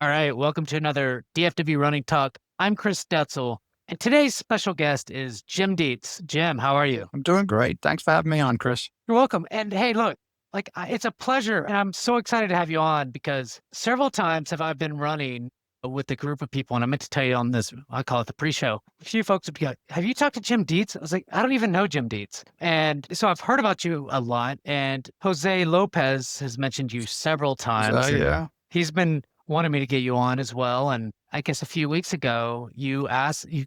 All right, welcome to another DFW Running Talk. I'm Chris Detzel, and today's special guest is Jim Dietz. Jim, how are you? I'm doing great. Thanks for having me on, Chris. You're welcome. And hey, look, it's a pleasure, and I'm so excited to have you on because several times have I been running with a group of people, and I meant to tell you on this, I call it the pre-show. A few folks would be like, "Have you talked to Jim Dietz?" I was like, "I don't even know Jim Dietz," and so I've heard about you a lot. And Jose Lopez has mentioned you several So, times, and yeah. he's been wanting me to get you on as well. And I guess a few weeks ago, you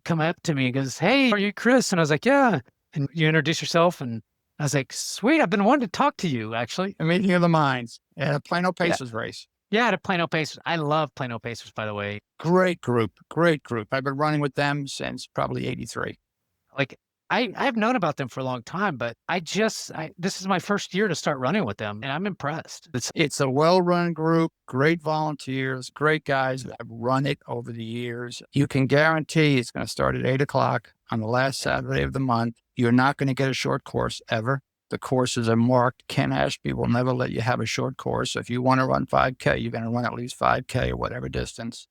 come up to me and goes, "Hey, are you Chris?" And I was like, "Yeah." And you introduce yourself, and I was like, "Sweet, I've been wanting to talk to you, actually." A meeting of the minds at a Plano Yeah. Pacers race. Yeah, at Plano Pacers. I love Plano Pacers, by the way. Great group. Great group. I've been running with them since probably 83. Like, I've known about them for a long time, but this is my first year to start running with them, and I'm impressed. It's a well-run group, great volunteers, great guys that have run it over the years. You can guarantee it's going to start at 8 o'clock on the last Saturday of the month. You're not going to get a short course ever. The courses are marked. Ken Ashby will never let you have a short course. If you want to run 5K, you're going to run at least 5K or whatever distance.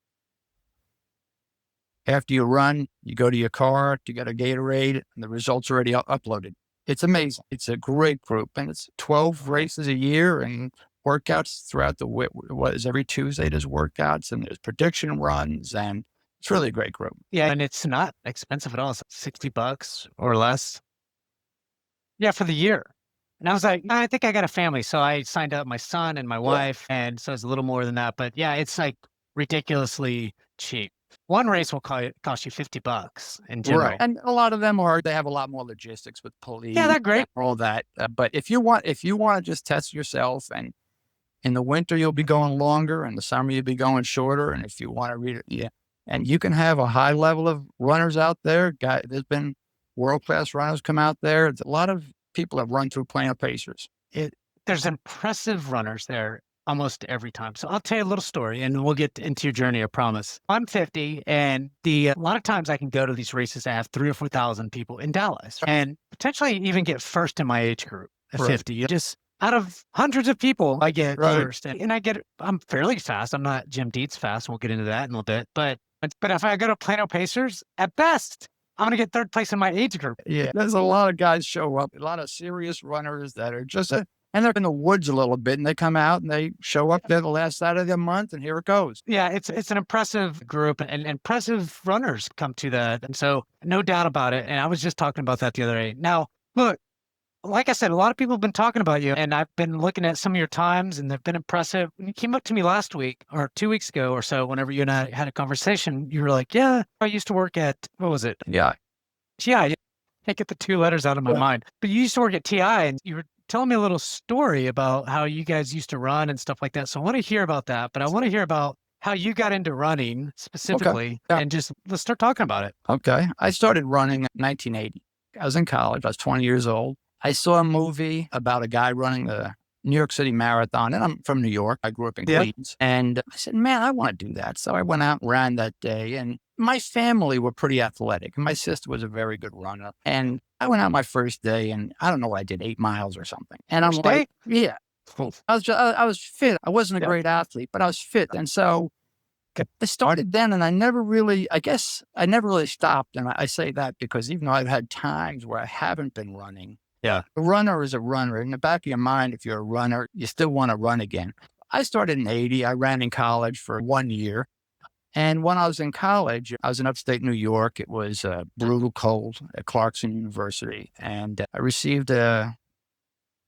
After you run, you go to your car to get a Gatorade, and the results are already uploaded. It's amazing. It's a great group, and it's 12 races a year and workouts throughout every Tuesday there's workouts and there's prediction runs, and it's really a great group. Yeah, and it's not expensive at all. It's $60 or less. Yeah, for the year. And I was like, "I think I got a family." So I signed up my son and my Yeah. wife, and so it's a little more than that. But yeah, it's like ridiculously cheap. One race will cost you $50 in Right. general. And a lot of them they have a lot more logistics with Yeah, police they're great. and all that. But if you want to just test yourself, and in the winter, you'll be going longer. In the summer, you'll be going shorter. And if you want to read it, yeah. And you can have a high level of runners out there. There's been world-class runners come out there. A lot of people have run through Plano Pacers. It There's impressive runners there almost every time. So I'll tell you a little story and we'll get into your journey, I promise. I'm 50 and a lot of times I can go to these races that have 3 or 4,000 people in Dallas and potentially even get first in my age group at Right. 50. Just out of hundreds of people, I get Right. first and I'm fairly fast. I'm not Jim Dietz fast. We'll get into that in a little bit. But if I go to Plano Pacers, at best, I'm going to get third place in my age group. Yeah. There's a lot of guys show up, a lot of serious runners that are and they're in the woods a little bit, and they come out and they show up there the last Saturday of the month, and here it goes. Yeah, it's an impressive group and impressive runners come to that. And so no doubt about it. And I was just talking about that the other day. Now, look, like I said, a lot of people have been talking about you and I've been looking at some of your times and they've been impressive. When you came up to me last week or 2 weeks ago or so, whenever you and I had a conversation, you were like, "Yeah, I used to work at, what was it? Yeah. TI." Can't get the two letters out of my Yeah. mind, but you used to work at TI and you were telling me a little story about how you guys used to run and stuff like that. So I want to hear about that, but I want to hear about how you got into running specifically Yeah. and just let's start talking about it. Okay. I started running in 1980. I was in college. I was 20 years old. I saw a movie about a guy running the New York City Marathon, and I'm from New York. I grew up in Yeah. Queens. And I said, man, I want to do that. So I went out and ran that day. And my family were pretty athletic. My sister was a very good runner. And I went out my first day, and I don't know, I did 8 miles or something. And I'm First like, day? yeah, I was fit. I wasn't a Yeah. great athlete, but I was fit. And so I started then, and I guess I never really stopped. And I say that because even though I've had times where I haven't been running, Yeah. a runner is a runner. In the back of your mind, if you're a runner, you still want to run again. I started in 80. I ran in college for 1 year. And when I was in college, I was in upstate New York. It was brutal cold at Clarkson University. And I received a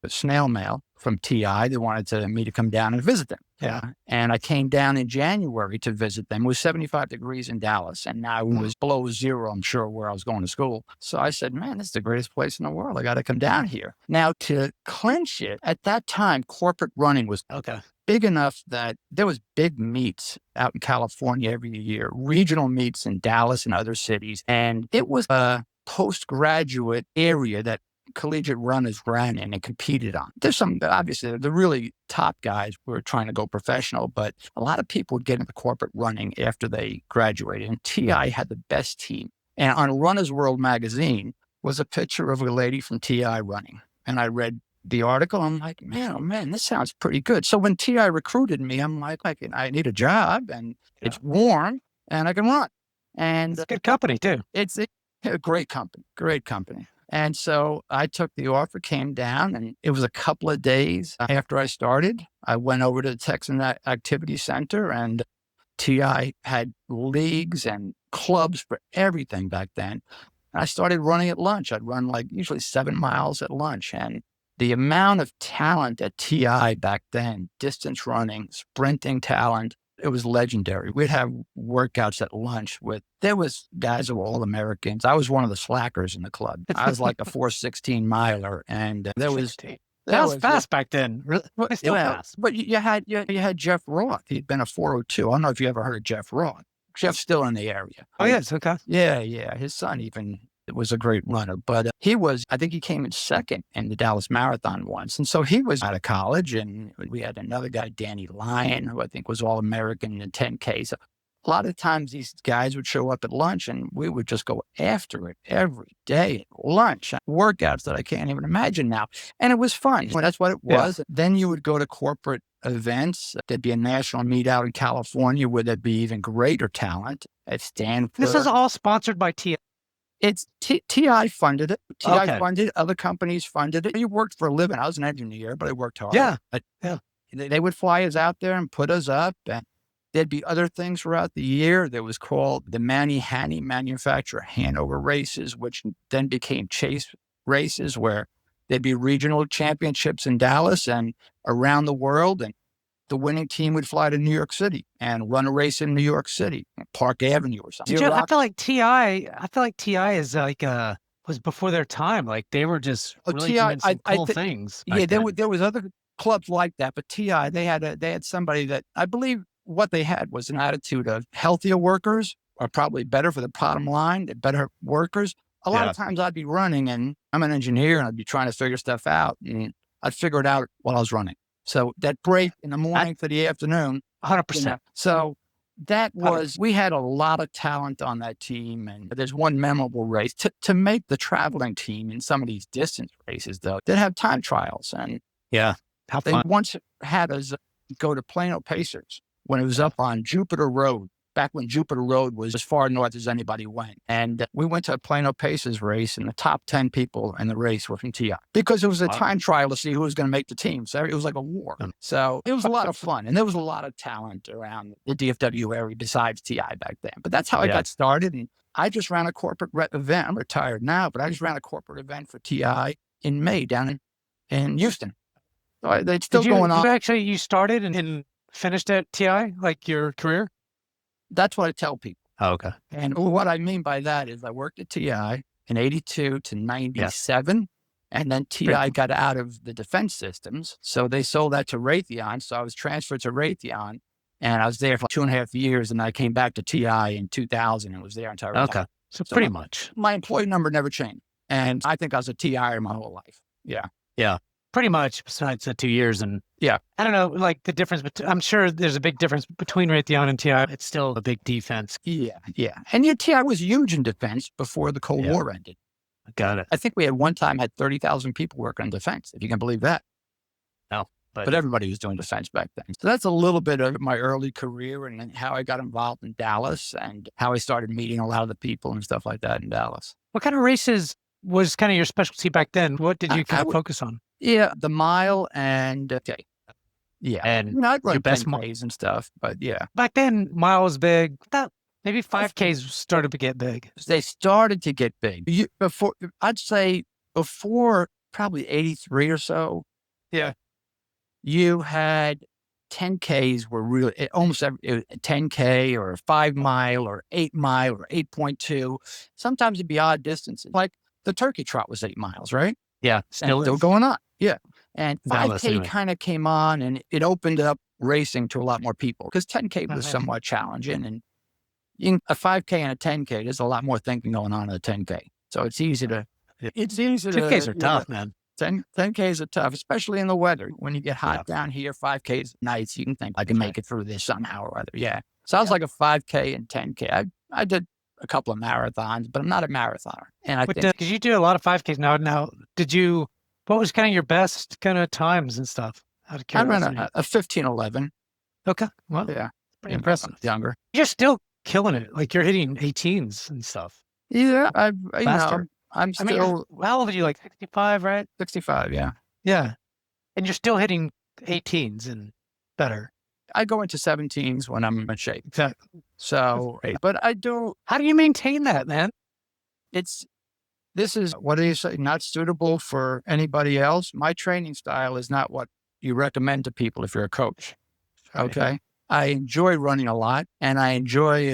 snail mail from TI. They wanted me to come down and visit them. Yeah. And I came down in January to visit them. It was 75 degrees in Dallas, and now it was below zero, I'm sure, where I was going to school. So I said, man, this is the greatest place in the world. I got to come down here. Now, to clinch it, at that time, corporate running was Okay. big enough that there was big meets out in California every year, regional meets in Dallas and other cities. And it was a postgraduate area that collegiate runners ran in and competed on. There's some, obviously, the really top guys were trying to go professional, but a lot of people would get into corporate running after they graduated. And TI had the best team. And on Runner's World magazine was a picture of a lady from TI running. And I read the article. I'm like, man, oh man, this sounds pretty good. So when TI recruited me, I'm like, I need a job and Yeah. it's warm and I can run. And It's a good company too. it's a great company, great company. And so I took the offer, came down, and it was a couple of days after I started. I went over to the Texan Activity Center, and TI had leagues and clubs for everything back then. I started running at lunch. I'd run like usually 7 miles at lunch. And the amount of talent at TI back then, distance running, sprinting talent, it was legendary. We'd have workouts at lunch there was guys who were all Americans. I was one of the slackers in the club. I was like a 4:16 miler. And there was, 16. that That was was fast back then. Really? It's still fast. but you had Jeff Roth. He'd been a 402. I don't know if you ever heard of Jeff Roth. Jeff's still in the area. Oh, yes. Okay. Yeah. His son even was a great runner, but I think he came in second in the Dallas Marathon once. And so he was out of college, and we had another guy, Danny Lyon, who I think was All-American in 10K. So a lot of times these guys would show up at lunch and we would just go after it every day at lunch, workouts that I can't even imagine now. And it was fun. Well, that's what it was. Yeah. Then you would go to corporate events. There'd be a national meet out in California where there'd be even greater talent at Stanford. This is all sponsored by TI. It's TI funded it. TI funded it. Other companies funded it. You worked for a living. I was an engineer, but I worked hard. Yeah. They would fly us out there and put us up. And there'd be other things throughout the year. There was called the Manny Manufacturer Hanover races, which then became Chase races, where there'd be regional championships in Dallas and around the world. And the winning team would fly to New York City and run a race in New York City, Park Avenue or something. I feel like TI is like was before their time. Like they were just really doing some cool things. Yeah, there was other clubs like that, but TI they had somebody that I believe what they had was an attitude of healthier workers are probably better for the bottom line. They're better workers. A lot of times I'd be running, and I'm an engineer, and I'd be trying to figure stuff out, and I'd figure it out while I was running. So that break in the morning to the afternoon, 100%. So that was, we had a lot of talent on that team. And there's one memorable race to make the traveling team in some of these distance races, though, they'd have time trials. And how they fun. Once had us go to Plano Pacers when it was up on Jupiter Road, back when Jupiter Road was as far north as anybody went. And we went to a Plano Pacers race, and the top 10 people in the race were from TI because it was a time trial to see who was going to make the team. So it was like a war. So it was a lot of fun. And there was a lot of talent around the DFW area besides TI back then. But that's how I got started. And I just ran a corporate event. I'm retired now, but I just ran a corporate event for TI in May down in Houston. So it's still going on. You started and finished at TI, like your career? That's what I tell people. Oh, okay. And what I mean by that is I worked at TI in 82 to 97. And then TI got out of the defense systems. So they sold that to Raytheon. So I was transferred to Raytheon, and I was there for 2.5 years. And I came back to TI in 2000 and was there until I retired. Okay. So pretty much. My employee number never changed. And I think I was a TIer my whole life. Yeah. Pretty much, besides the 2 years. And I don't know, like the difference, I'm sure there's a big difference between Raytheon and TI. It's still a big defense. Yeah. And TI was huge in defense before the Cold War ended. Got it. I think we had one time had 30,000 people working on defense, if you can believe that. No. But everybody was doing defense back then. So that's a little bit of my early career and how I got involved in Dallas and how I started meeting a lot of the people and stuff like that in Dallas. What kind of races was kind of your specialty back then? What did you kind of focus on? Yeah, the mile and and I'd run your best 10Ks and stuff, but back then mile was big. Maybe 5Ks started to get big. They started to get big I'd say before probably 83 or so. Yeah, you had 10Ks were really almost every 10K or a 5 mile or 8 mile or 8.2. Sometimes it'd be odd distances. Like the turkey trot was 8 miles, right? Yeah, still still going on. Yeah. And 5K anyway. kind of came on and it opened up racing to a lot more people because 10K was somewhat challenging. And a 5K and a 10K, there's a lot more thinking going on in a 10K. So it's easy to, 10Ks are tough, man. 10Ks are tough, especially in the weather. When you get hot down here, 5Ks nights, you can think I can make it through this somehow or other. Yeah. So I was like a 5K and 10K. I did a couple of marathons, but I'm not a marathoner. And I think because you do a lot of 5Ks now. Now, did you What was kind of your best kind of times and stuff? Out of I ran curiosity. a 15:11. Okay. Well, Yeah. pretty Yeah, when I impressive. was younger. You're still killing it. Like you're hitting 18s and stuff Yeah, faster. I'm I mean, still how old are you? Like 65, right? 65, yeah. Yeah. And you're still hitting 18s and better. I go into 17s when I'm in shape. Exactly. That's So, great. but I do, How do you maintain that, man? it's, this is, what do you say, not suitable for anybody else. My training style is not what you recommend to people if you're a coach. Right. Okay. I enjoy running a lot and I enjoy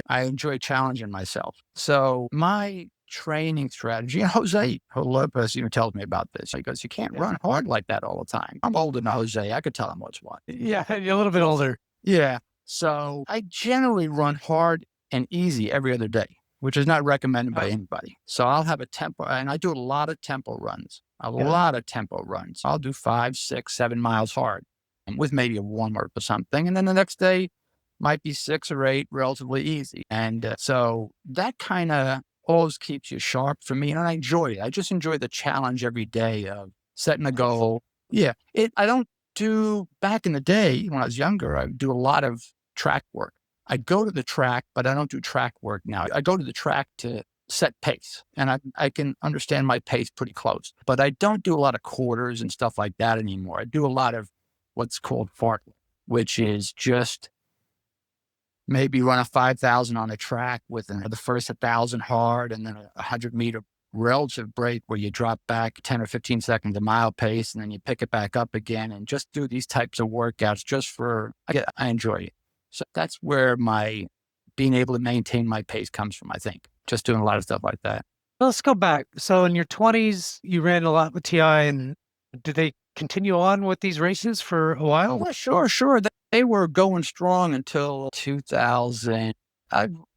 challenging myself. So my training strategy, and Jose Lopez even tells me about this. He goes, you can't Yeah. run hard like that all the time. I'm older than Jose. I could tell him what's what. Yeah. You're a little bit older. Yeah. So I generally run hard and easy every other day, which is not recommended by Oh, anybody. So I'll have a tempo, and I do a lot of tempo runs, a yeah. lot of tempo runs. I'll do 5, 6, 7 miles hard with maybe a warm up or something. And then the next day might be 6 or 8, relatively easy. And so that kind of always keeps you sharp for me. And I enjoy it. I just enjoy the challenge every day of setting a Nice. goal. Yeah. I don't do, back in the day when I was younger, I would do a lot of track work. I go to the track, but I don't do track work now. I go to the track to set pace, and I can understand my pace pretty close, but I don't do a lot of quarters and stuff like that anymore. I do a lot of what's called fartlek, which is just maybe run a 5,000 on a track with the first 1,000 hard and then a 100-meter relative break where you drop back 10 or 15 seconds a mile pace and then you pick it back up again and just do these types of workouts just for, I enjoy it. So that's where my being able to maintain my pace comes from, I think. Just doing a lot of stuff like that. Well, let's go back. So in your 20s, you ran a lot with TI, and did they continue on with these races for a while? Oh, sure, sure. They were going strong until 2000.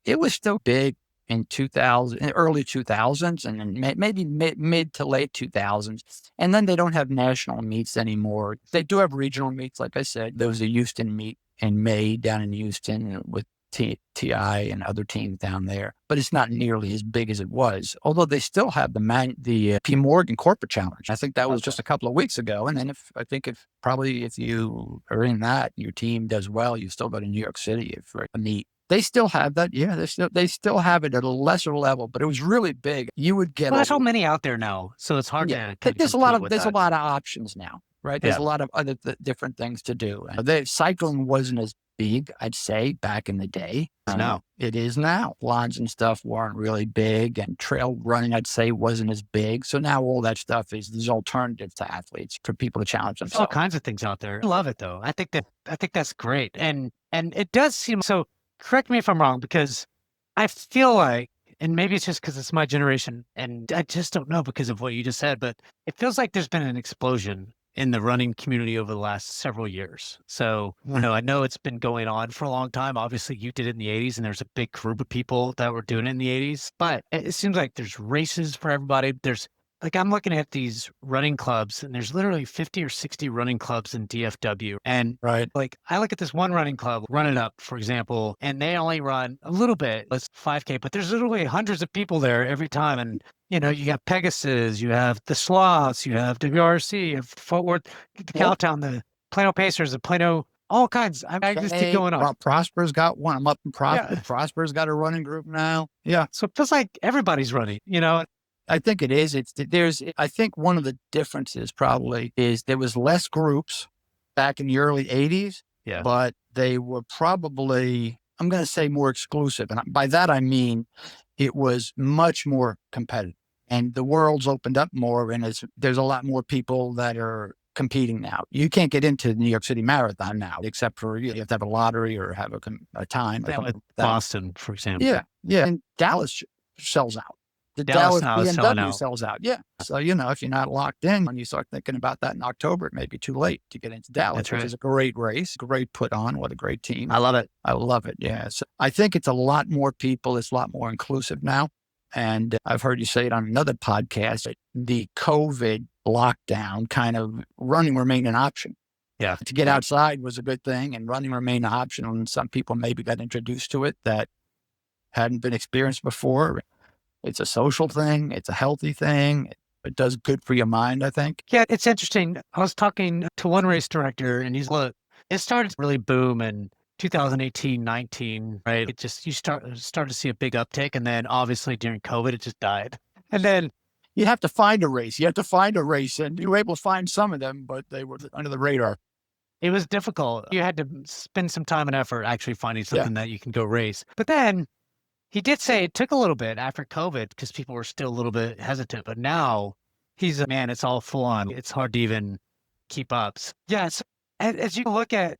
It was still big in 2000, in early 2000s, and then maybe mid to late 2000s. And then they don't have national meets anymore. They do have regional meets, like I said. There was a Houston meet in May down in Houston with TI and other teams down there, but it's not nearly as big as it was. Although they still have the P Morgan Corporate Challenge. I think that was just a couple of weeks ago. And then if you are in that, your team does well, you still go to New York City for a meet. They still have that. Yeah, they still have it at a lesser level, but it was really big. You would get Well, there's so many out there now, so it's hard yeah. to kind of There's a lot compete of with there's a that. lot of options now, right? There's Yeah. a lot of other different things to do. The cycling wasn't as big, I'd say, back in the day. Now. It is now. Lawns and stuff weren't really big, and trail running, I'd say, wasn't as big. So now all that stuff is these alternatives to athletes for people to challenge There's all themselves. kinds of things out there. I love it though. I think that's great. And it does seem so, correct me if I'm wrong, because I feel like, and maybe it's just because it's my generation, and I just don't know because of what you just said, but it feels like there's been an explosion in the running community over the last several years. So, I know it's been going on for a long time. Obviously, you did it in the 80s, and there's a big group of people that were doing it in the 80s, but it seems like there's races for everybody. There's like, I'm looking at these running clubs, and there's literally 50 or 60 running clubs in DFW. And Right. like, I look at this one running club, Run It Up, for example, and they only run a little bit, let's 5K, but there's literally hundreds of people there every time. And, you got Pegasus, you have the Sloths, you have WRC, you have Fort Worth, the Well, Cowtown, the Plano Pacers, the Plano, all kinds. I just keep going on. Prosper's got one. I'm up in Prosper. Yeah. Prosper's got a running group now. Yeah. So it feels like everybody's running. I think it is. I think one of the differences probably is there was less groups back in the early 80s, Yeah. but they were probably, I'm going to say, more exclusive. And by that, I mean, it was much more competitive and the world's opened up more. And there's a lot more people that are competing now. You can't get into the New York City Marathon now, except for you have to have a lottery or have a time. That something with like that. Boston, for example. Yeah. Yeah. And Dallas sells out. The Dallas Dallas now is selling BMW out. sells out. Yeah. So, if you're not locked in, when you start thinking about that in October, it may be too late to get into Dallas, That's which right. is a great race, great put on. What a great team. I love it. I love it. Yeah. So I think it's a lot more people. It's a lot more inclusive now. And I've heard you say it on another podcast, the COVID lockdown kind of running remained an option. Yeah. To get outside was a good thing and running remained an option. And some people maybe got introduced to it that hadn't been experienced before. It's a social thing. It's a healthy thing. It does good for your mind, I think. Yeah, it's interesting. I was talking to one race director and he's look, it started to really boom in 2018, 19, right? It just, you start to see a big uptick. And then obviously during COVID, it just died. And then You have to find a race. You have to find a race, and you were able to find some of them, but they were under the radar. it was difficult. You had to spend some time and effort actually finding Yeah. something that you can go race. But then he did say it took a little bit after COVID because people were still a little bit hesitant. But now he's a man, it's all full on. It's hard to even keep up. Yes. As you look at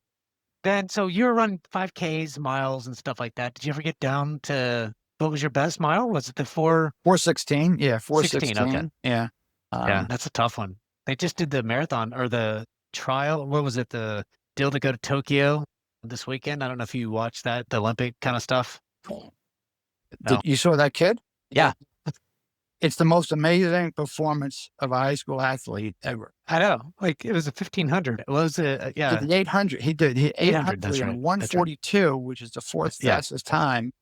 then, so you were running 5Ks, miles, and stuff like that. Did you ever get down to what was your best mile? Was it the 416. Yeah, 416? Okay. 416. Yeah. Yeah, that's a tough one. They just did the marathon or the trial. What was it? The deal to go to Tokyo this weekend. I don't know if you watched that, the Olympic kind of stuff. No. You saw that kid? Yeah. It's the most amazing performance of a high school athlete ever. I know. Like it was a 1500. It was yeah. The 800. He did 800 that's right. in 142, which is the fourth Yeah. fastest time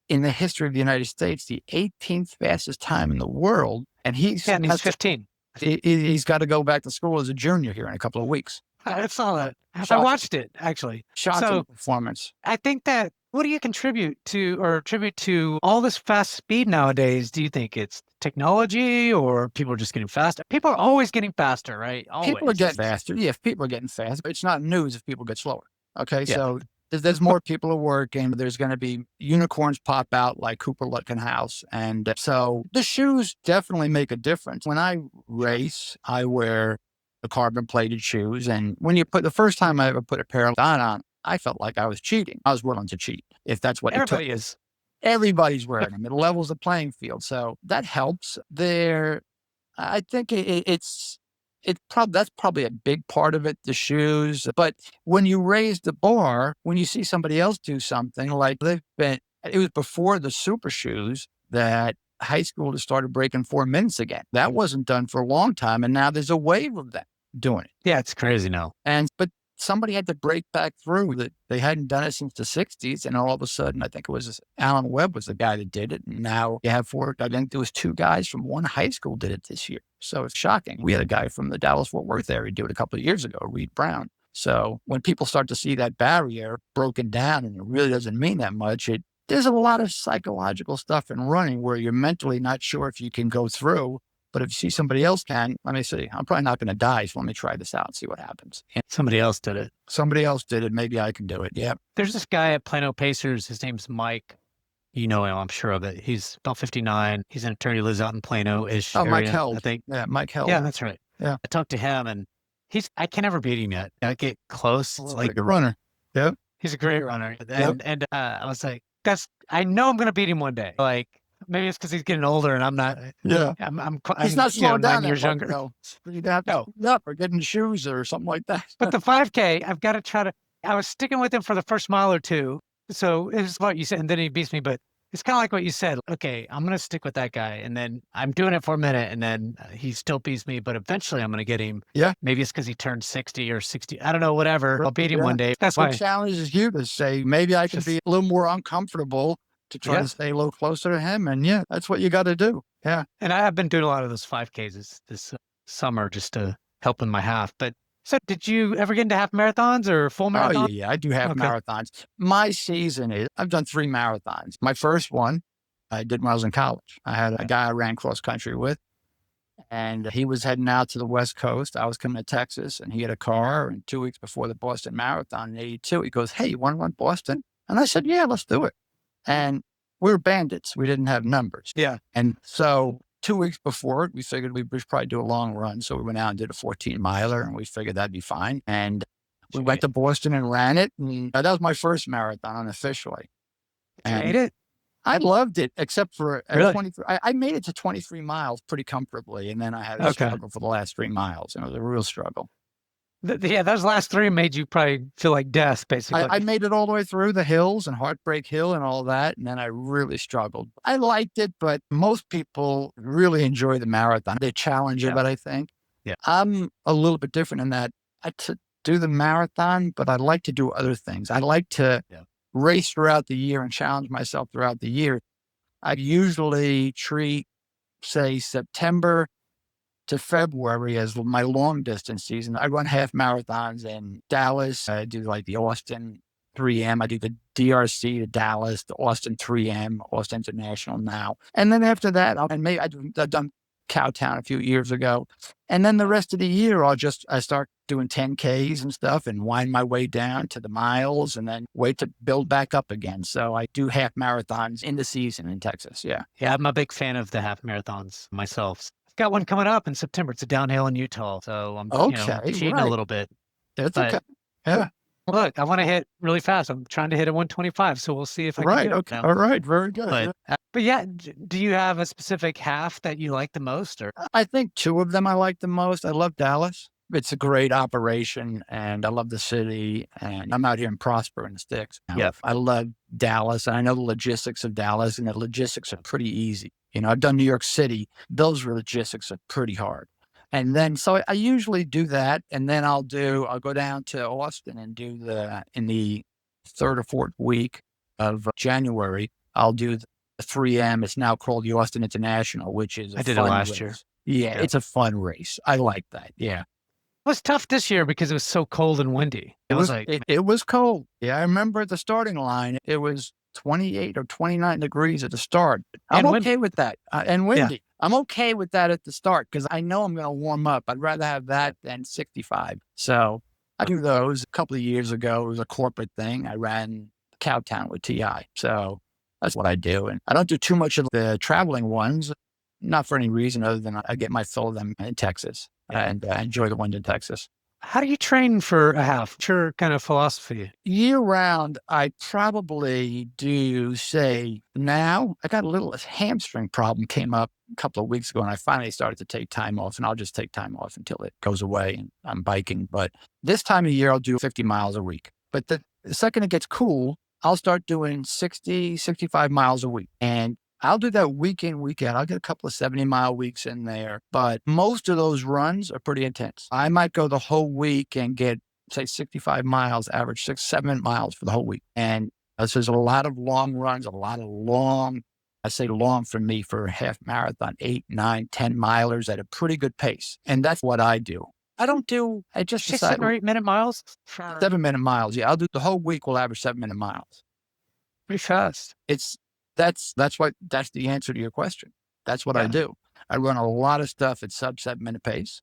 in the history of the United States, the 18th fastest time in the world. And he's 15. He's got to go back to school as a junior here in a couple of weeks. I saw that. I Shocking. watched it actually. Shocking performance. I think that what do you attribute to all this fast speed nowadays? Do you think it's technology or people are just getting faster? People are always getting faster, right? Always. People are getting faster. Yeah, people are getting faster. It's not news if people get slower. Okay, Yeah. so there's more people at work, and there's going to be unicorns pop out like Cooper Lutkin House. And so the shoes definitely make a difference. When I race, I wear the carbon plated shoes. And when you the first time I ever put a pair of on, I felt like I was cheating. I was willing to cheat if that's what Everybody it took. is. Everybody's wearing them. It levels the playing field. So that helps. I think that's probably a big part of it, the shoes. But when you raise the bar, when you see somebody else do something like it was before the super shoes that high school just started breaking 4 minutes again. That wasn't done for a long time. And now there's a wave of them doing it. Yeah, it's crazy now. But somebody had to break back through that. They hadn't done it since the 60s. And all of a sudden, I think it was Alan Webb was the guy that did it. And now you have I think there was 2 guys from one high school did it this year. So it's shocking. We had a guy from the Dallas-Fort Worth area do it a couple of years ago, Reed Brown. So when people start to see that barrier broken down and it really doesn't mean that much, there's a lot of psychological stuff in running where you're mentally not sure if you can go through. But if you see somebody else can, let me see. I'm probably not going to die, so let me try this out and see what happens. And Somebody else did it. somebody else did it. Maybe I can do it. Yeah. There's this guy at Plano Pacers. His name's Mike. You know him, I'm sure of it. He's about 59. He's an attorney, lives out in Plano-ish Oh, area, Mike Held. I think. Yeah, Mike Held. Yeah, that's right. Yeah. I talked to him and I can never beat him yet. I get close. It's Like a runner. Yep. he's a great runner. And I was like, I know I'm going to beat him one day. Like, maybe it's because he's getting older and I'm not. Yeah. He's not slowing down 9 years that younger. much, though. You'd have to speed up or get in shoes or something like that. But the 5K, I've got to try to. I was sticking with him for the first mile or two. So it was what you said, and then he beats me. But it's kind of like what you said. Okay, I'm going to stick with that guy. And then I'm doing it for a minute, and then he still beats me. But eventually I'm going to get him. Yeah. Maybe it's because he turned 60 or 60. I don't know, whatever. I'll beat him Yeah. one day. That's why. what challenges you to say, maybe I can Just- be a little more uncomfortable to try Yeah. to stay a little closer to him. And yeah, that's what you got to do. Yeah. And I have been doing a lot of those 5Ks this summer just to help in my half. But so did you ever get into half marathons or full Oh, marathons? yeah. I do have Okay. marathons. My season I've done 3 marathons. My first one I did when I was in college. I had a guy I ran cross country with, and he was heading out to the West Coast. I was coming to Texas, and he had a car. And 2 weeks before the Boston Marathon in '82, he goes, "Hey, you want to run Boston?" And I said, "Yeah, let's do it." And we were bandits. We didn't have numbers. Yeah. And so 2 weeks before it, we figured we should probably do a long run. So we went out and did a 14-miler, and we figured that'd be fine. And we went to Boston and ran it. And that was my first marathon unofficially. You And made it? I loved it, except for Really? 23. I made it to 23 miles pretty comfortably. And then I had a Okay. struggle for the last 3 miles. And it was a real struggle. Yeah, those last 3 made you probably feel like death, basically. I made it all the way through the hills and Heartbreak Hill and all that. And then I really struggled. I liked it, but most people really enjoy the marathon. They challenge Yeah. it, but I think. Yeah. I'm a little bit different in that do the marathon, but I like to do other things. I like to race throughout the year and challenge myself throughout the year. I usually treat say September to February as my long distance season. I run half marathons in Dallas. I do like the Austin 3M. I do the DRC to Dallas, the Austin 3M, Austin International now. And then after that, I've done Cowtown a few years ago. And then the rest of the year, I start doing 10Ks and stuff and wind my way down to the miles and then wait to build back up again. So I do half marathons in the season in Texas. Yeah. Yeah, I'm a big fan of the half marathons myself. I've got one coming up in September. It's a downhill in Utah, so I'm Okay. cheating a Right. little bit. That's But okay. Yeah. look, I want to hit really fast. I'm trying to hit a 125, so we'll see if I can Right. do it Okay. now. All right. Very good. But Yeah. but yeah, do you have a specific half that you like the most, or I think two of them I like the most. I love Dallas. It's a great operation and I love the city and I'm out here in Prosper in the sticks. Yeah. I love Dallas and I know the logistics of Dallas and the logistics are pretty easy. I've done New York City. Those logistics are pretty hard. And then, so I usually do that. And then I'll go down to Austin and in the third or fourth week of January, I'll do the 3M. It's now called the Austin International, which is I did it last year. Yeah, Yeah. it's a fun race. I like that. Yeah. It was tough this year because it was so cold and windy. It was it was cold. Yeah, I remember at the starting line, it was 28 or 29 degrees at the start. I'm And okay with that. And Yeah. windy. I'm okay with that at the start because I know I'm going to warm up. I'd rather have that than 65. So I do those. A couple of years ago, it was a corporate thing. I ran Cowtown with TI. So that's what I do. And I don't do too much of the traveling ones, not for any reason other than I get my fill of them in Texas. Yeah. And I enjoy the ones in Texas. How do you train for a half? What's your kind of philosophy? Year round, I probably do say now. I got a little hamstring problem came up a couple of weeks ago, and I finally started to take time off, and I'll just take time off until it goes away and I'm biking. But this time of year, I'll do 50 miles a week. But the second it gets cool, I'll start doing 60, 65 miles a week. And I'll do that week in, week out. I'll get a couple of 70-mile weeks in there, but most of those runs are pretty intense. I might go the whole week and get, say, 65 miles, average 7 miles for the whole week. And this is a lot of long runs, a lot of long, I say long for me for a half marathon, 8, 9, 10 milers at a pretty good pace. And that's what I do. I just Six, decide 7 or 8 minute miles? 7-minute miles. Yeah, I'll do the whole week. We'll average 7-minute miles. Pretty fast. That's the answer to your question. That's what I Yeah. do. I run a lot of stuff at sub 7-minute pace.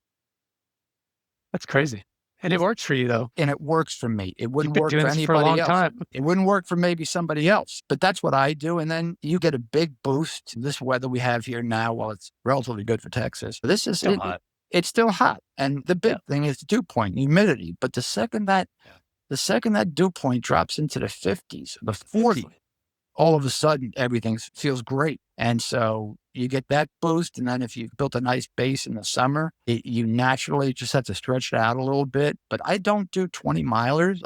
That's crazy. And it works for you though. And it works for me. It You've wouldn't been work doing for this for a anybody long else. time. It wouldn't work for maybe somebody else, but that's what I do. And then you get a big boost. This weather we have here now, while it's relatively good for Texas, this is Still hot. It's still hot. And the big thing is the dew point, humidity. But the second that dew point drops into the 50s, the 40s, all of a sudden everything feels great. And so you get that boost. And then if you've built a nice base in the summer, you naturally just have to stretch it out a little bit. But I don't do 20 milers.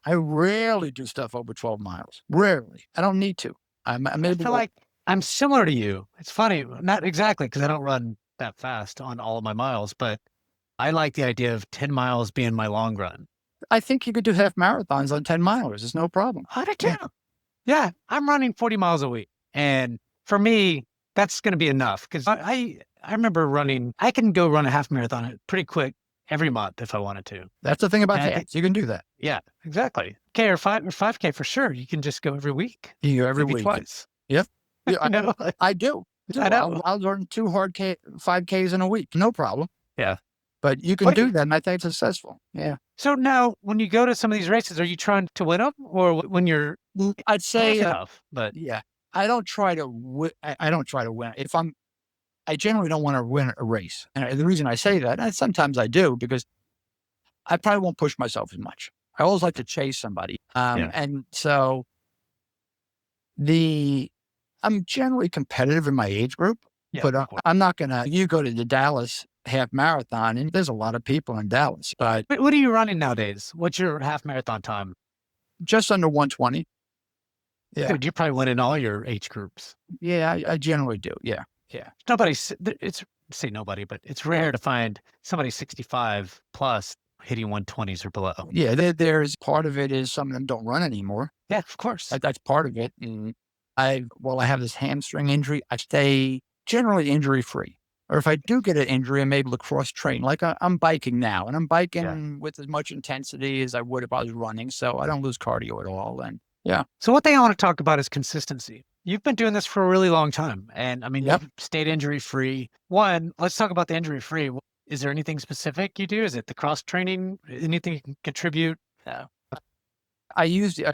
I rarely do stuff over 12 miles. Rarely. I don't need to. I feel like I'm similar to you. It's funny, not exactly because I don't run that fast on all of my miles, but I like the idea of 10 miles being my long run. I think you could do half marathons on 10 milers. It's no problem. I do too. Yeah, I'm running 40 miles a week. And for me, that's going to be enough because I remember I can go run a half marathon pretty quick every month if I wanted to. That's the thing about halves. You can do that. Yeah, exactly. K or 5K for sure. You can just go every week. You go every maybe week. Twice. Yep. Yeah, I know. I do. I know. I'll run 2 hard 5Ks in a week. No problem. Yeah. But you can do that, and I think it's successful. Yeah. So now, when you go to some of these races, are you trying to win them, or when you're? I'd say tough, but yeah, I don't try to I don't try to win. I generally don't want to win a race, and the reason I say that, and sometimes I do, because I probably won't push myself as much. I always like to chase somebody, and so I'm generally competitive in my age group, but I'm not gonna. You go to the Dallas half marathon, and there's a lot of people in Dallas, but what are you running nowadays? What's your half marathon time? just under 120. Yeah. Dude, you're probably winning all your age groups. Yeah, I generally do. Yeah. Say nobody, but it's rare to find somebody 65 plus hitting 120s or below. Yeah, there's part of it is some of them don't run anymore. Yeah, of course. That's part of it. And I have this hamstring injury. I stay generally injury free. Or if I do get an injury, I'm able to cross train. Like I'm biking now, and I'm Yeah. biking with as much intensity as I would if I was running. So I don't lose cardio at all. And yeah, So one thing I want to talk about is consistency. You've been doing this for a really long time. And I mean, yep. you've stayed injury free. One, let's talk about the injury free. Is there anything specific you do? Is it the cross training? Anything you can contribute? Yeah. I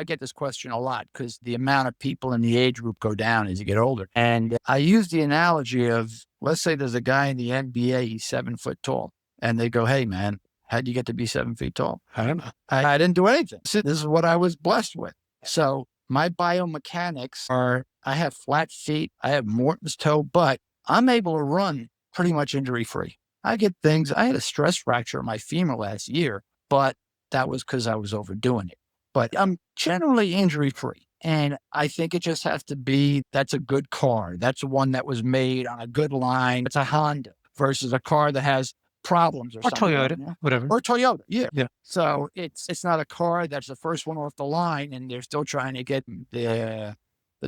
get this question a lot because the amount of people in the age group go down as you get older. And I use the analogy of, let's say there's a guy in the NBA, he's 7 foot tall, and they go, "Hey man, how'd you get to be 7 feet tall?" I don't know. I didn't do anything. So this is what I was blessed with. So my biomechanics are, I have flat feet, I have Morton's toe, but I'm able to run pretty much injury free. I get things, I had a stress fracture in my femur last year, but that was because I was overdoing it. But I'm generally injury free. And I think it just has to be, that's a good car. That's one that was made on a good line. It's a Honda versus a car that has problems or Or something. Toyota, Yeah. whatever. Or Toyota. Yeah. Yeah. So it's not a car that's the first one off the line and they're still trying to get the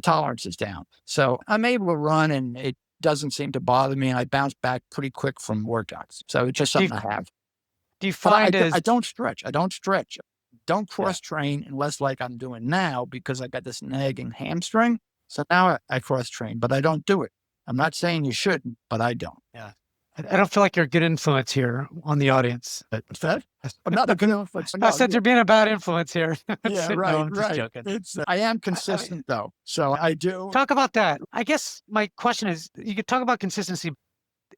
tolerances down. So I'm able to run and it doesn't seem to bother me. And I bounce back pretty quick from workouts. So it's just Do you, something I have. do you But find as I don't stretch. I don't stretch. Don't yeah, cross train unless like I'm doing now because I got this nagging hamstring. So now I cross train, but I don't do it. I'm not saying you shouldn't, but I don't. yeah. I don't feel like you're a good influence here on the audience. What's that? I'm not a good influence. I No, said yeah, you're being a bad influence here. yeah, No, right, I'm just right. joking. It's I am I mean, consistent though, so I do. talk about that. I guess my question is, you could talk about consistency.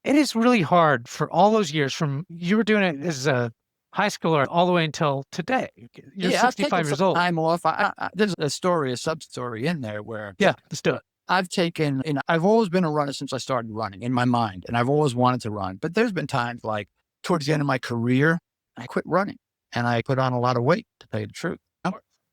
It is really hard for all those years from you were doing it as a high schooler all the way until today. You're Yeah, I've taken 65 some years old. time off. There's a story, a sub story in there where Yeah, let's do it. I've taken, and I've always been a runner since I started running in my mind, and I've always wanted to run. But there's been times like towards the end of my career, I quit running and I put on a lot of weight, to tell you the truth.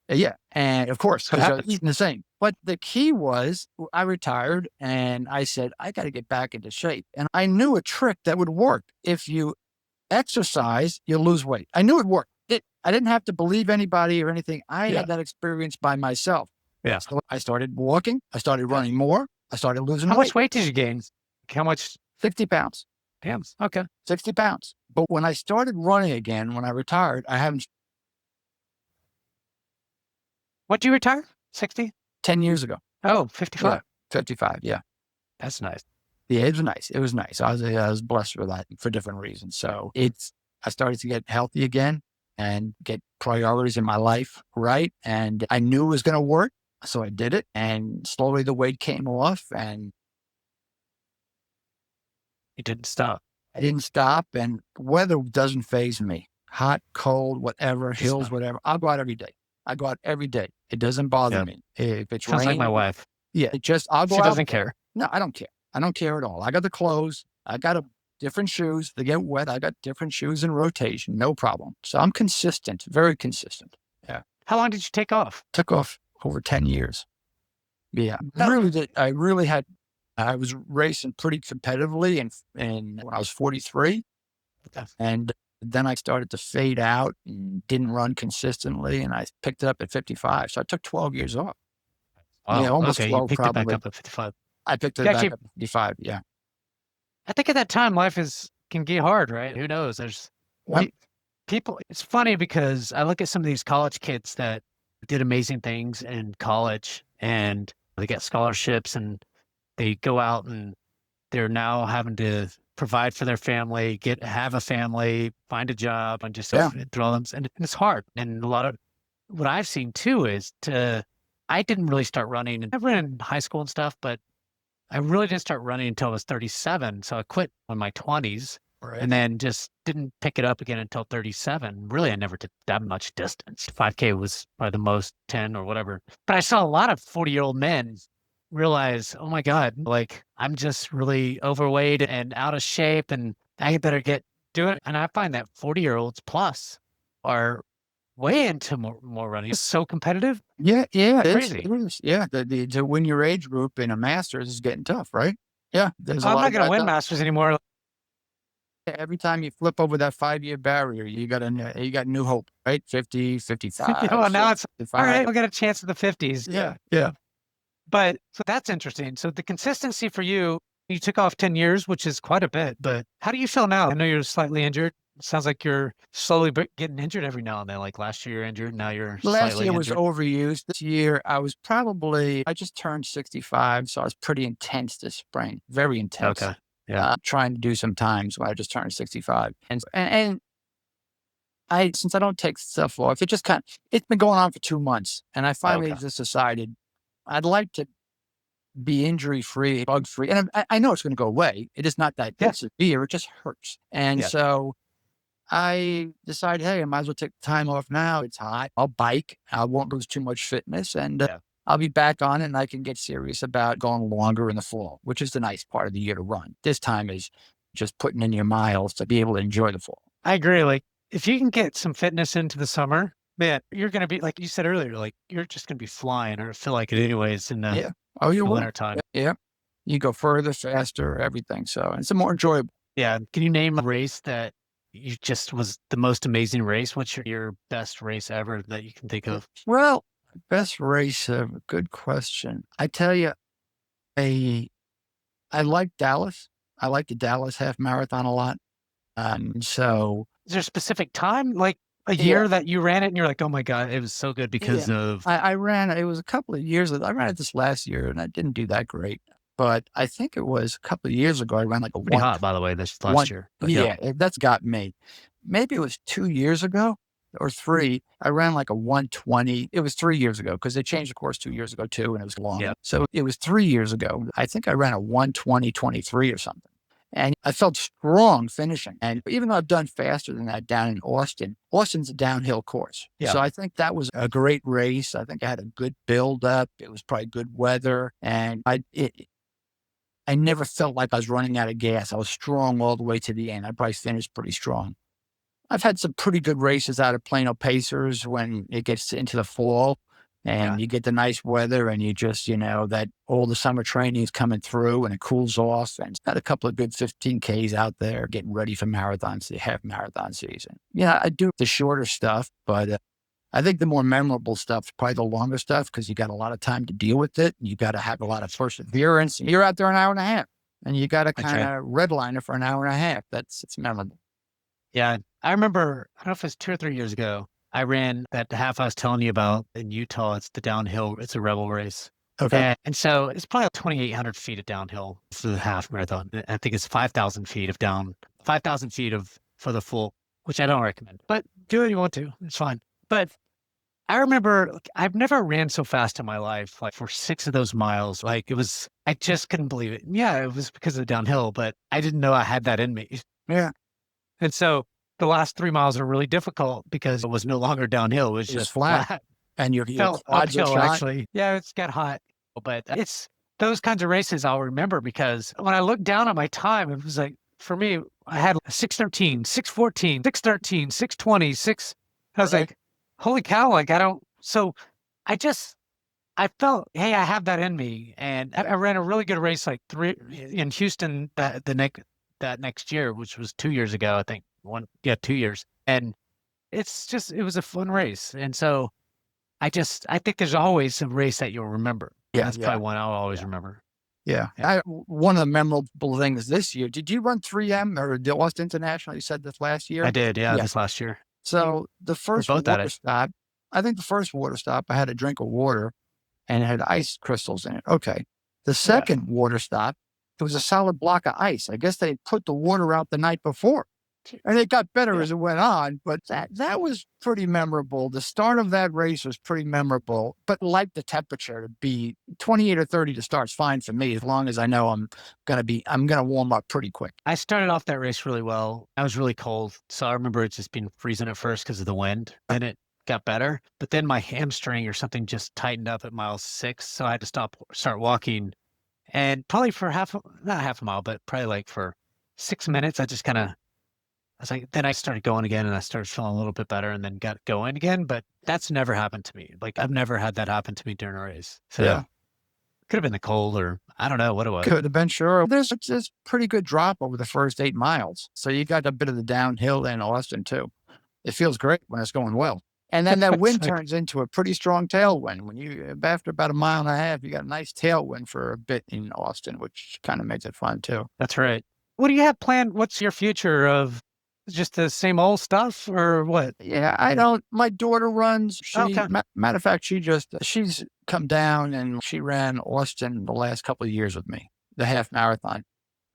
Yeah. And of course, What because I was happens? eating the same. But the key was I retired and I said, I got to get back into shape. And I knew a trick that would work. If you exercise, you lose weight. I knew it worked. I didn't have to believe anybody or anything. I Yeah. had that experience by myself. Yeah. So I started walking. I started running more. I started losing How weight. much weight did you gain? How much? 60 pounds, Damn. Okay. 60 pounds. But when I started running again, when I retired, I haven't What did you retire? 60? 10 years ago. Oh, 55. Yeah, 55. Yeah. That's nice. Yeah, it was nice. It was nice. I was blessed with that for different reasons. So I started to get healthy again and get priorities in my life right. And I knew it was going to work. So I did it. And slowly the weight came off and You didn't stop. I didn't stop. And weather doesn't faze me. Hot, cold, whatever, Just hills, not. whatever. I'll go out every day. I go out every day. It doesn't bother Yeah. me. If it's Sounds like my raining, wife. yeah, I'll go She out. doesn't care. No, I don't care. I don't care at all. I got the clothes. I got different shoes. If they get wet, I got different shoes in rotation. No problem. So I'm consistent, very consistent. Yeah. How long did you take off? Took off over 10 years. Yeah. Oh. Really did. I was racing pretty competitively and when I was 43. Okay. And then I started to fade out and didn't run consistently. And I picked it up at 55. So I took 12 years off. Wow. Yeah, almost Okay. You 12 picked it back probably. up at 55. I picked it You back actually, up at 55. Yeah. I think at that time, life can get hard, right? Who knows? Yep. People, it's funny because I look at some of these college kids that did amazing things in college and they get scholarships and they go out and they're now having to provide for their family, have a family, find a job, and just Yeah. throw them. And it's hard. And a lot of what I've seen too is I didn't really start running. And I ran in high school and stuff, but I really didn't start running until I was 37. So I quit in my 20s Right. and then just didn't pick it up again until 37. Really, I never did that much distance. 5K was probably the most, 10 or whatever. But I saw a lot of 40-year-old men realize, oh my God, like I'm just really overweight and out of shape and I better get doing it. And I find that 40-year-olds plus are way into more running. It's so competitive. Yeah, yeah, Crazy. it is. Yeah, to win your age group in a Masters is getting tough, right? Yeah, there's a I'm lot not of going to guys win out Masters anymore. there. Every time you flip over that 5-year barrier, you got new hope, right? 50, 55, Now it's all 55. right. We'll get a chance at the 50s. Yeah, yeah. But so that's interesting. So the consistency for you, You took off 10 years, which is quite a bit, but how do you feel now? I know you're slightly injured. Sounds like you're slowly getting injured every now and then. Like last year you're injured, now you're Last slightly year was injured. overused. This year, I just turned 65, so I was pretty intense this spring, very intense. Okay. Yeah. Trying to do some times when I just turned 65. Since I don't take stuff off, it's been going on for 2 months. And I finally Okay. just decided I'd like to be injury free, bug free. And I know it's going to go away. It is not that Yeah. severe. It just hurts. And Yeah. so I decided, hey, I might as well take the time off now. It's hot. I'll bike. I won't lose too much fitness, and Yeah. I'll be back on it. And I can get serious about going longer in the fall, which is the nice part of the year to run. This time is just putting in your miles to be able to enjoy the fall. I agree. Like if you can get some fitness into the summer, man, you're gonna be like you said earlier, like you're just gonna be flying or feel like it anyways in the Yeah. Oh, you will. winter time. Yeah. You go further, faster, everything. So it's a more enjoyable. Yeah. Can you name a race that you just was the most amazing race? What's your best race ever that you can think of? Well, best race ever. Good question. I tell you, I I like Dallas. I like the Dallas half marathon a lot. So Is there a specific time, like a yeah, year that you ran it and you're like, "Oh my god, it was so good yeah. because of." I ran it was a couple of years I ran it this last year and I didn't do that great. But I think it was a couple of years ago I ran like a Pretty hot, by the way, this last one year, but yeah. yeah, that's got me. Maybe it was 2 years ago or 3. I ran like a 120. It was 3 years ago because they changed the course 2 years ago too, and it was Yeah. longer. So it was 3 years ago. I think I ran a 120:23 or something. And I felt strong finishing. And even though I've done faster than that down in Austin, Austin's a downhill course. Yeah. So I think that was a great race. I think I had a good build up. It was probably good weather. And I never felt like I was running out of gas. I was strong all the way to the end. I probably finished pretty strong. I've had some pretty good races out of Plano Pacers when it gets into the fall Yeah. and you get the nice weather and you just, that all the summer training is coming through and it cools off. And it's got a couple of good 15Ks out there getting ready for marathons, the half marathon season. Yeah, I do the shorter stuff, but I think the more memorable stuff is probably the longer stuff because you got a lot of time to deal with it. You got to have a lot of perseverance. You're out there an hour and a half and you got to That's kind right. of redline it for an hour and a half. It's memorable. Yeah. I remember, I don't know if it was 2 or 3 years ago, I ran that half I was telling you about in Utah. It's the downhill, it's a rebel race. Okay. And so it's probably 2,800 feet of downhill for the half marathon. I think it's 5,000 feet of 5,000 feet of for the full, which I don't recommend, but do it if you want to. It's fine. But I remember like, I've never ran so fast in my life, like for 6 of those miles. Like I just couldn't believe it. Yeah, it was because of the downhill, but I didn't know I had that in me. Yeah. And so the last 3 miles were really difficult because it was no longer downhill. It was It was just flat. flat. And your Felt quads are uphill, shot. actually. Yeah, it's got hot, but it's those kinds of races I'll remember because when I look down at my time, it was like, for me, I had 6:13, 6:14, 6:13, 6:20, 6. I was Right. like, holy cow, like I don't. So I just, I felt, hey, I have that in me. And I ran a really good race like in Houston that next year, which was 2 years ago, I think. 2 years. And it was a fun race. And so I think there's always a race that you'll remember. And Yeah. that's Yeah. probably one I'll always Yeah. remember. Yeah. Yeah. One of the memorable things this year, did you run 3M or the Austin International? You said this last year? I did, yeah, Yeah. this last year. So the first both at water it. stop, I think the first water stop, I had a drink of water and it had ice crystals in it. Okay. The second water stop, it was a solid block of ice. I guess they put the water out the night before. And it got better Yeah. as it went on, but that was pretty memorable. The start of that race was pretty memorable, but like the temperature to be 28 or 30 to start is fine for me as long as I know I'm gonna warm up pretty quick. I started off that race really well. I was really cold. So I remember it just being freezing at first because of the wind. Then it got better. But then my hamstring or something just tightened up at mile 6. So I had to start walking. And probably for not half a mile, but probably like for 6 minutes, I was like, then I started going again and I started feeling a little bit better and then got going again. But that's never happened to me. Like I've never had that happen to me during a race. So Yeah. could have been the cold or I don't know what it was. Could have been sure. There's pretty good drop over the first 8 miles. So you got a bit of the downhill in Austin too. It feels great when it's going well. And then that It's wind like, turns into a pretty strong tailwind. When you, after about a mile and a half, you got a nice tailwind for a bit in Austin, which kind of makes it fun too. that's right. What do you have planned? What's your future of just the same old stuff or what? Yeah, I don't. My daughter runs. Okay. Matter of fact, she's come down and she ran Austin the last couple of years with me, the half marathon.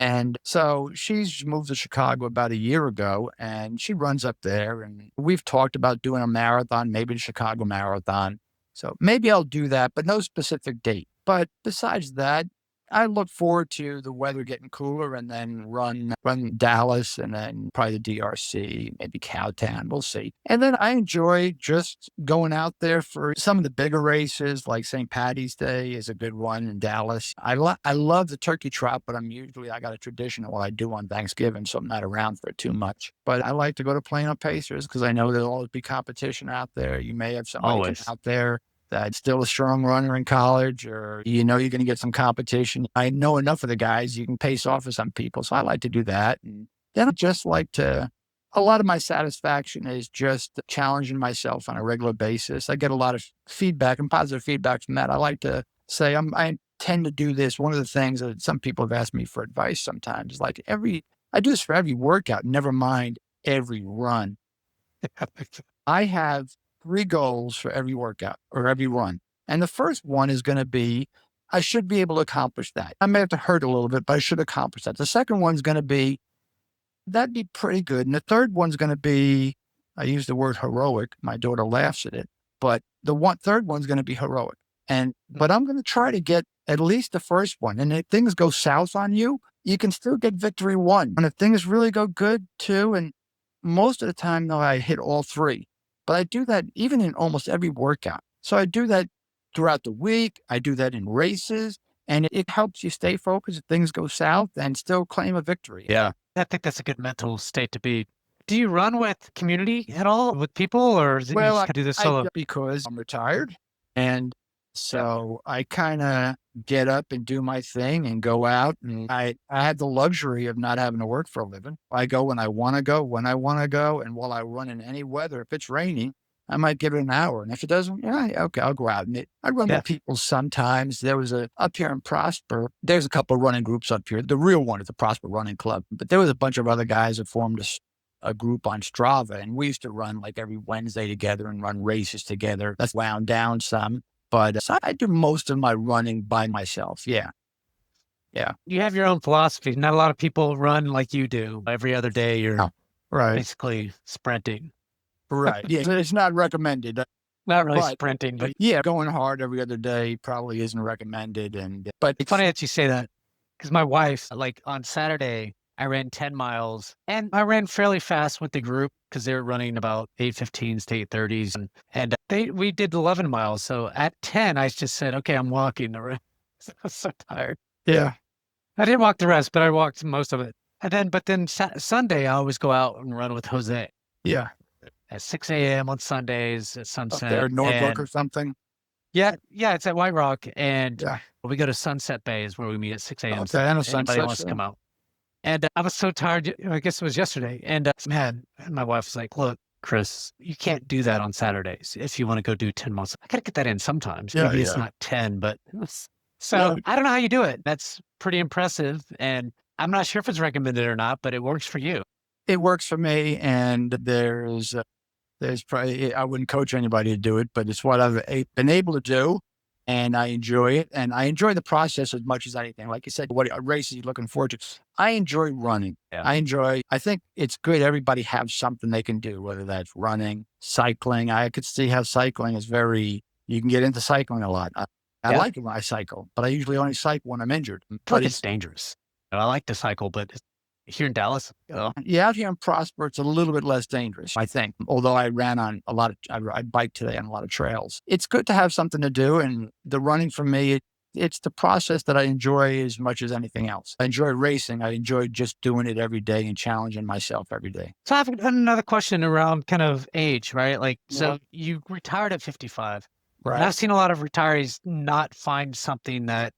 And so she's moved to Chicago about a year ago and she runs up there. And we've talked about doing a marathon, maybe the Chicago Marathon. So maybe I'll do that, but no specific date. But besides that, I look forward to the weather getting cooler and then run Dallas and then probably the DRC, maybe Cowtown. We'll see. And then I enjoy just going out there for some of the bigger races, like St. Patty's Day is a good one in Dallas. I love the turkey trot, but I got a tradition of what I do on Thanksgiving, so I'm not around for it too much. But I like to go to Plano Pacers because I know there'll always be competition out there. You may have somebody come Always. out there that's still a strong runner in college, or you know you're going to get some competition. I know enough of the guys, you can pace off of some people. So I like to do that. And then I just like to, a lot of my satisfaction is just challenging myself on a regular basis. I get a lot of feedback and positive feedback from that. I like to say, I tend to do this. One of the things that some people have asked me for advice sometimes is like I do this for every workout, never mind every run. I have 3 goals for every workout or every run. And the first one is going to be, I should be able to accomplish that. I may have to hurt a little bit, but I should accomplish that. The second one's going to be, that'd be pretty good. And the third one's going to be, I use the word heroic. My daughter laughs at it, but third one's going to be heroic. But I'm going to try to get at least the first one. And if things go south on you, you can still get victory 1. And if things really go good too, and most of the time though, I hit all 3. But I do that even in almost every workout. So I do that throughout the week. I do that in races, and it helps you stay focused if things go south and still claim a victory. Yeah. I think that's a good mental state to be. Do you run with community at all with people or is it you Well, just do this solo? because I'm retired. And so I kind of get up and do my thing and go out. And I had the luxury of not having to work for a living. I go when I want to go, when I want to go. And while I run in any weather, if it's raining, I might give it an hour. And if it doesn't, yeah, okay, I'll go out. And I run Yeah. with people sometimes. There was up here in Prosper, there's a couple of running groups up here. The real one is the Prosper Running Club. But there was a bunch of other guys that formed a group on Strava. And we used to run like every Wednesday together and run races together. That's wound down some. But so I do most of my running by myself. Yeah. Yeah. You have your own philosophy. Not a lot of people run like you do. Every other day you're Oh, right. basically sprinting. Right. Yeah. It's not recommended. Not really But sprinting, but yeah, going hard every other day probably isn't recommended. But it's funny that you say that because my wife, like on Saturday, I ran 10 miles and I ran fairly fast with the group because they were running about 8:15s to 8:30s. And we did 11 miles. So at 10, I just said, okay, I'm walking the rest. I was so tired. yeah. I didn't walk the rest, but I walked most of it. But then Sunday, I always go out and run with Jose Yeah. at 6 a.m. on Sundays at Up sunset. there, Norfolk And or something. yeah, it's at White Rock. And Yeah. we go to Sunset Bays where we meet at 6 a.m. Okay. I know Anybody Sunset. wants to come out. And I was so tired. I guess it was yesterday. And man, my wife was like, look, Chris, you can't do that on Saturdays if you want to go do 10 miles. I got to get that in sometimes. Yeah, Maybe it's yeah. not 10, but so Yeah. I don't know how you do it. That's pretty impressive. And I'm not sure if it's recommended or not, but it works for you. It works for me. And there's probably, I wouldn't coach anybody to do it, but it's what I've been able to do. And I enjoy it. And I enjoy the process as much as anything. Like you said, what races you looking forward to? I enjoy running. Yeah. I think it's good everybody have something they can do, whether that's running, cycling. I could see how cycling is you can get into cycling a lot. I Yeah. like it when I cycle, but I usually only cycle when I'm injured. I feel But like it's dangerous. I like to cycle, but here in Dallas, yeah, out here in Prosper, it's a little bit less dangerous, I think. Although I ran on I biked today on a lot of trails. It's good to have something to do. And the running for me, it's the process that I enjoy as much as anything else. I enjoy racing. I enjoy just doing it every day and challenging myself every day. So I have another question around kind of age, right? Like, Yeah. so you retired at 55. And Right. I've seen a lot of retirees not find something that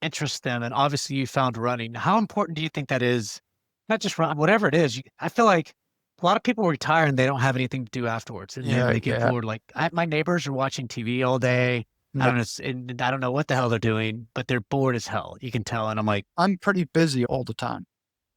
interests them. And obviously you found running. How important do you think that is? Not just run, whatever it is. I feel like a lot of people retire and they don't have anything to do afterwards, and then Yeah, they get yeah. bored. Like my neighbors are watching TV all day. I No, don't know, and I don't know what the hell they're doing, but they're bored as hell. You can tell, and I'm like, I'm pretty busy all the time.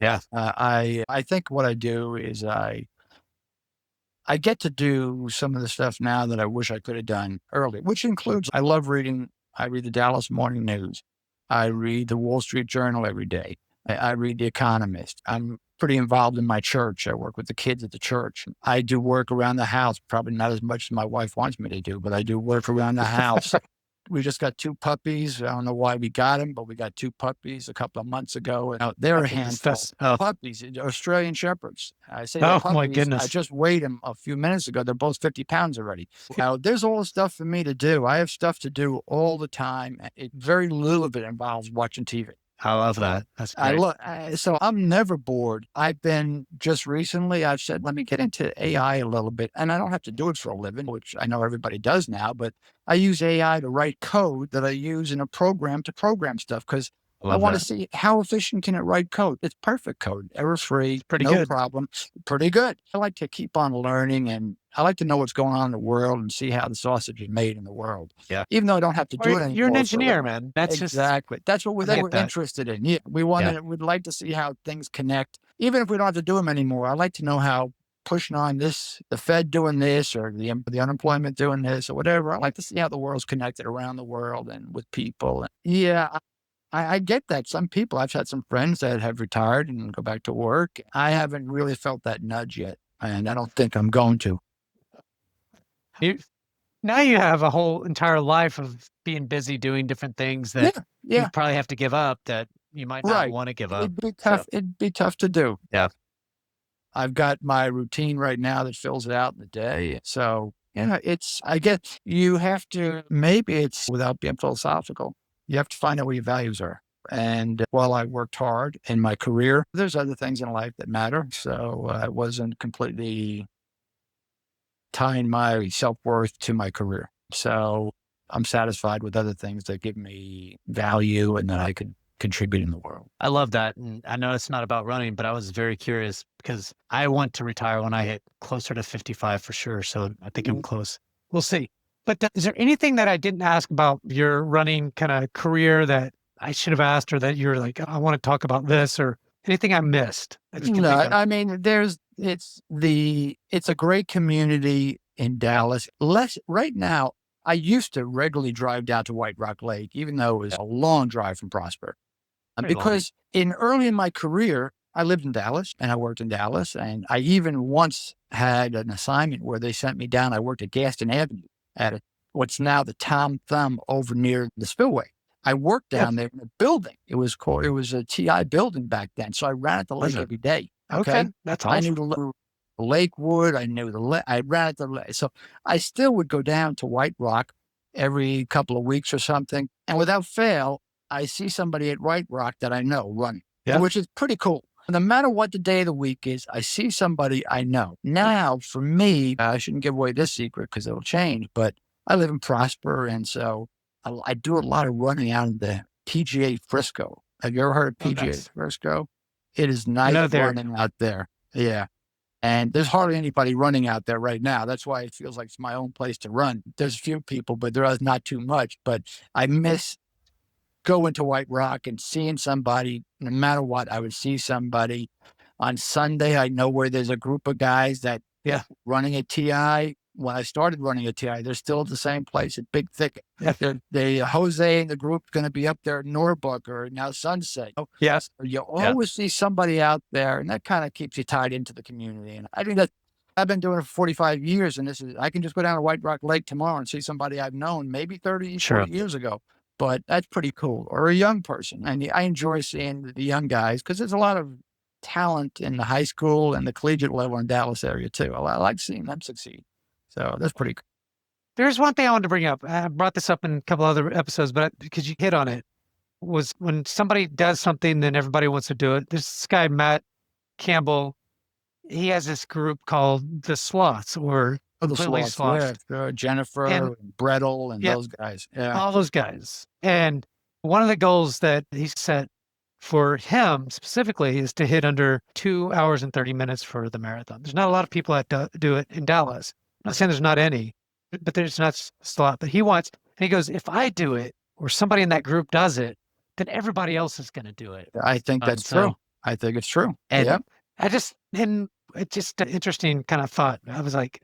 yeah, I think what I do is I get to do some of the stuff now that I wish I could have done early, which includes I love reading. I read the Dallas Morning News. I read the Wall Street Journal every day. I read The Economist. I'm pretty involved in my church. I work with the kids at the church. I do work around the house, probably not as much as my wife wants me to do, but I do work around the house. We just got 2 puppies. I don't know why we got them, but we got 2 puppies a couple of months ago. And they're a handful. oh, Puppies, Australian Shepherds. I say they're oh my puppies. I goodness, just weighed them a few minutes ago. They're both 50 pounds already. Now, there's all the stuff for me to do. I have stuff to do all the time. Very little of it involves watching TV. I love So that. That's I great. look, so I'm never bored. I've been just recently, I've said, let me get into AI a little bit. And I don't have to do it for a living, which I know everybody does now, but I use AI to write code that I use in a program to program stuff because I I love want to that. see how efficient can it write code. It's perfect code, error free, It's pretty no good. problem, pretty good. I like to keep on learning and I like to know what's going on in the world and see how the sausage is made in the world, Yeah. even though I don't have to Well, do it you're an anymore for a engineer, living. man. That's just Exactly. That's what I they get were that. interested in. Yeah, Yeah. we'd like to see how things connect, even if we don't have to do them anymore. I like to know how pushing on this, the Fed doing this, or the unemployment doing this, or whatever. I like to see how the world's connected around the world and with people. Yeah, I get that. Some people, I've had some friends that have retired and go back to work. I haven't really felt that nudge yet, and I don't think I'm going to. You now you have a whole entire life of being busy doing different things that Yeah, you yeah, probably have to give up that you might not right. want to give up. It'd be So tough. It'd be tough to do. yeah. I've got my routine right now that fills it out in the day. So, yeah, I guess you have to, maybe it's without being philosophical, you have to find out what your values are. And while I worked hard in my career, there's other things in life that matter. So I wasn't completely tying my self worth to my career. So I'm satisfied with other things that give me value and that I could contribute in the world. I love that. And I know it's not about running, but I was very curious because I want to retire when I hit closer to 55 for sure. So I think I'm close. We'll see. But is there anything that I didn't ask about your running kind of career that I should have asked or that you're like, "Oh, I want to talk about this or anything I missed that you can No, think of?" I mean, it's a great community in Dallas. Less right now, I used to regularly drive down to White Rock Lake, even though it was Yeah, a long drive from Prosper. pretty long. Because early in my career, I lived in Dallas and I worked in Dallas. And I even once had an assignment where they sent me down. I worked at Gaston Avenue at what's now the Tom Thumb over near the Spillway. I worked Yeah. down there in a building. It was a TI building back then. So I ran at the Was lake it? every day. Okay. Okay. That's I knew awesome. the Lakewood. I knew I ran at the lake. So I still would go down to White Rock every couple of weeks or something. And without fail, I see somebody at White Rock that I know running, Yeah. which is pretty cool. No matter what the day of the week is, I see somebody I know. Now, for me, I shouldn't give away this secret because it'll change, but I live in Prosper. And so I do a lot of running out in the PGA Frisco. Have you ever heard of Oh, PGA nice. Frisco? It is I nice know they're running out there. Yeah. And there's hardly anybody running out there right now. That's why it feels like it's my own place to run. There's a few people, but there is not too much. But I miss going to White Rock and seeing somebody, no matter what, I would see somebody. On Sunday, I know where there's a group of guys that yeah. running a TI. When I started running a TI, they're still at the same place at Big Thicket. Yeah. Jose and the group going to be up there at Norbuck or now Sunset. Yes. You Yeah. always see somebody out there, and that kind of keeps you tied into the community. And I think that I've been doing it for 45 years, and I can just go down to White Rock Lake tomorrow and see somebody I've known maybe 30, Sure. 40 years ago. But that's pretty cool. Or a young person. And I enjoy seeing the young guys because there's a lot of talent in the high school and the collegiate level in Dallas area too. I like seeing them succeed. So that's pretty cool. There's one thing I wanted to bring up. I brought this up in a couple other episodes, but because you hit on it, was when somebody does something, then everybody wants to do it. This guy, Matt Campbell, he has this group called the Sloths or Oh, the Completely sloths, yeah, Sloshed. sure. And Jennifer, and Brettel, and yeah, those guys. Yeah. all those guys. And one of the goals that he set for him specifically is to hit under 2 hours and 30 minutes for the marathon. There's not a lot of people that do it in Dallas. I'm not saying there's not any, but there's not a lot. But he wants, and he goes, if I do it or somebody in that group does it, then everybody else is going to do it. I think that's true. I think it's true. And Yep. and it's just an interesting kind of thought. I was like,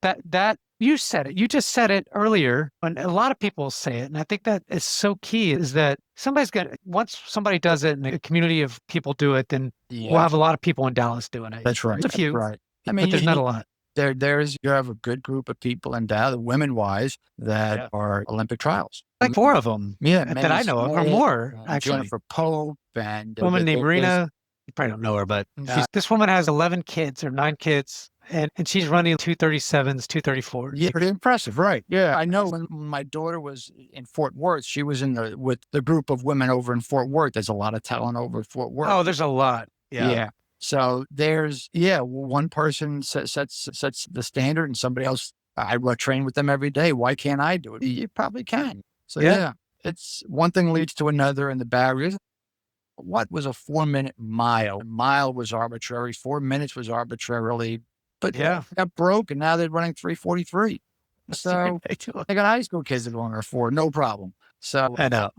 that you said it. You just said it earlier, and a lot of people say it. And I think that is so key is that once somebody does it and a community of people do it, then we'll have a lot of people in Dallas doing it. That's right. There's a few, right. I but mean, there's not a lot. you have a good group of people in Dallas, women-wise, that are Olympic trials. Like 4 of them. Yeah, that I know of, or more, actually. Jennifer Pope and a woman named Rena. You probably don't know her, but this woman has 11 kids or 9 kids. And she's running 237s, 234s. Yeah, pretty impressive, right? Yeah, I know when my daughter was in Fort Worth, she was with the group of women over in Fort Worth. There's a lot of talent over at Fort Worth. Oh, there's a lot. Yeah. So there's one person sets the standard, and somebody else. I train with them every day. Why can't I do it? You probably can. So it's one thing leads to another, and the barriers. What was a 4-minute mile? A mile was arbitrary. 4 minutes was arbitrarily. But got broke, and now they're running 3:43. So they got high school kids that are on 4, no problem. So I know.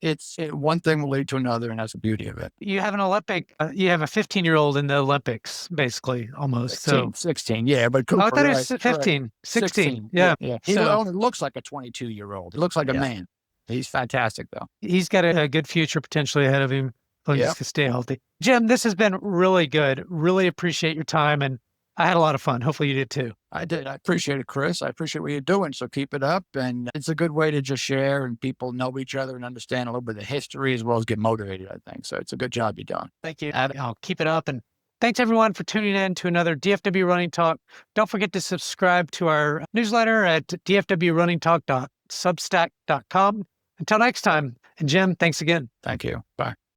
It's one thing will lead to another, and that's the beauty of it. You have an Olympic. You have a 15-year-old in the Olympics, basically, almost. 16, yeah. But Cooper, I thought it was 15, right. 16. Yeah. He only looks like a 22-year-old. He looks like a man. He's fantastic, though. He's got a good future potentially ahead of him. Just to stay healthy. Jim, this has been really good. Really appreciate your time, and I had a lot of fun. Hopefully you did too. I did. I appreciate it, Chris. I appreciate what you're doing. So keep it up. And it's a good way to just share and people know each other and understand a little bit of the history as well as get motivated, I think. So it's a good job you've done. Thank you. I'll keep it up. And thanks everyone for tuning in to another DFW Running Talk. Don't forget to subscribe to our newsletter at dfwrunningtalk.substack.com. Until next time. And Jim, thanks again. Thank you. Bye.